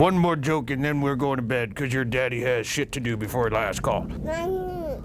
One more joke and then we're going to bed because your daddy has shit to do before last call.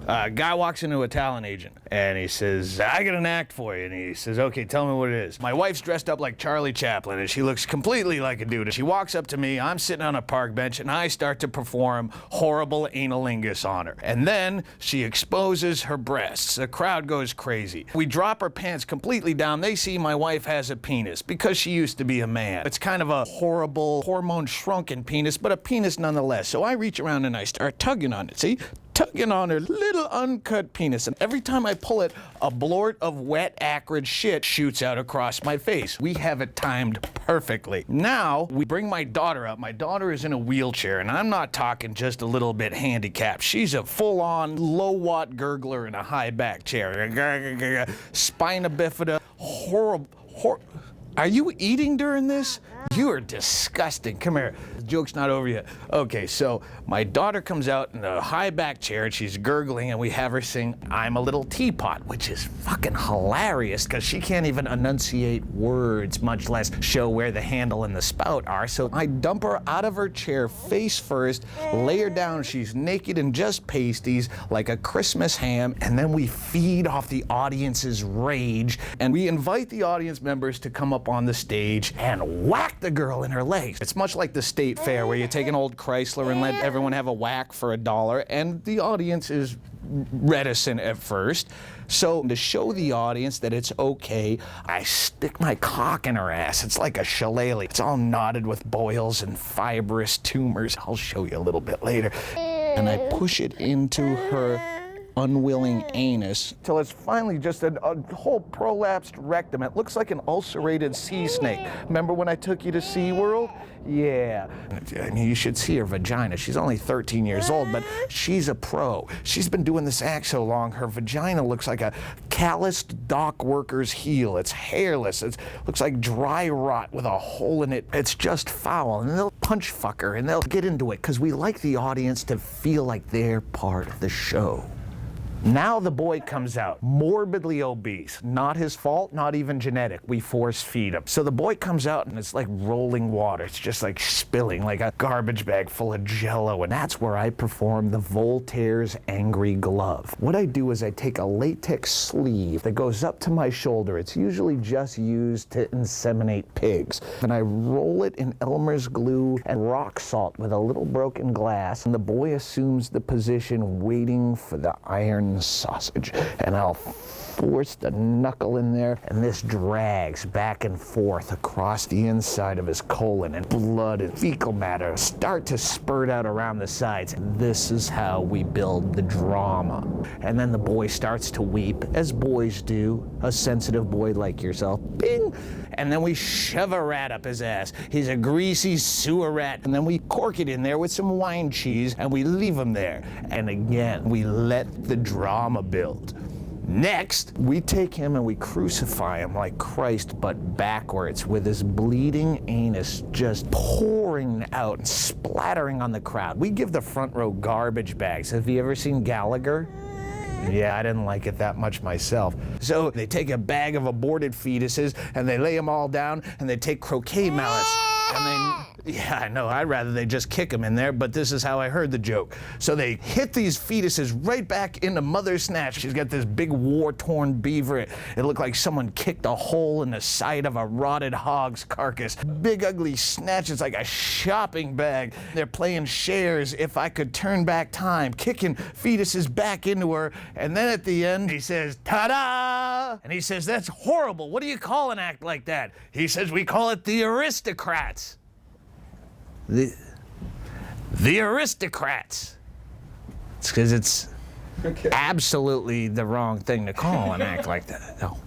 Guy walks into a talent agent and he says, I got an act for you. And he says, okay, tell me what it is. My wife's dressed up like Charlie Chaplin and she looks completely like a dude. She walks up to me, I'm sitting on a park bench and I start to perform horrible analingus on her. And then she exposes her breasts. The crowd goes crazy. We drop her pants completely down. They see my wife has a penis because she used to be a man. It's kind of a horrible hormone shrunken penis, but a penis nonetheless. So I reach around and I start tugging on it. See? Tugging on her little uncut penis. And every time I pull it, a blort of wet, acrid shit shoots out across my face. We have it timed perfectly. Now, we bring my daughter up. My daughter is in a wheelchair, and I'm not talking just a little bit handicapped. She's a full-on, low-watt gurgler in a high-back chair. Spina bifida, horrible. Are you eating during this? You are disgusting. Come here. The joke's not over yet. Okay, so my daughter comes out in a high back chair and she's gurgling and we have her sing I'm a Little Teapot, which is fucking hilarious because she can't even enunciate words, much less show where the handle and the spout are. So I dump her out of her chair face first, lay her down. She's naked and just pasties like a Christmas ham, and then we feed off the audience's rage and we invite the audience members to come up on the stage and whack the girl in her legs. It's much like the state fair where you take an old Chrysler and let everyone have a whack for $1, and the audience is reticent at first. So to show the audience that it's okay, I stick my cock in her ass. It's like a shillelagh. It's all knotted with boils and fibrous tumors. I'll show you a little bit later. And I push it into her unwilling anus till it's finally just a whole prolapsed rectum. It looks like an ulcerated sea snake. Remember when I took you to SeaWorld? Yeah. I mean, you should see her vagina. She's only 13 years old, but she's a pro. She's been doing this act so long, her vagina looks like a calloused dock worker's heel. It's hairless. It looks like dry rot with a hole in it. It's just foul. And they'll punch fuck her and they'll get into it because we like the audience to feel like they're part of the show. Now the boy comes out, morbidly obese. Not his fault, not even genetic. We force feed him. So the boy comes out and it's like rolling water. It's just like spilling like a garbage bag full of Jell-O. And that's where I perform the Voltaire's Angry Glove. What I do is I take a latex sleeve that goes up to my shoulder. It's usually just used to inseminate pigs. And I roll it in Elmer's glue and rock salt with a little broken glass. And the boy assumes the position waiting for the iron sausage, and I'll force the knuckle in there, and this drags back and forth across the inside of his colon, and blood and fecal matter start to spurt out around the sides. And this is how we build the drama. And then the boy starts to weep, as boys do, a sensitive boy like yourself. Bing! And then we shove a rat up his ass. He's a greasy sewer rat. And then we cork it in there with some wine cheese, and we leave him there. And again, we let the drama build. Next, we take him and we crucify him like Christ, but backwards, with his bleeding anus just pouring out and splattering on the crowd. We give the front row garbage bags. Have you ever seen Gallagher? Yeah, I didn't like it that much myself. So they take a bag of aborted fetuses and they lay them all down, and they take croquet mallets and yeah, I know, I'd rather they just kick them in there, but this is how I heard the joke. So they hit these fetuses right back into Mother Snatch. She's got this big war-torn beaver. It looked like someone kicked a hole in the side of a rotted hog's carcass. Big ugly snatch. It's like a shopping bag. They're playing shares, If I Could Turn Back Time, kicking fetuses back into her. And then at the end, he says, ta-da! And he says, that's horrible. What do you call an act like that? He says, we call it the Aristocrats. The Aristocrats. It's because it's absolutely the wrong thing to call an act like that. Oh.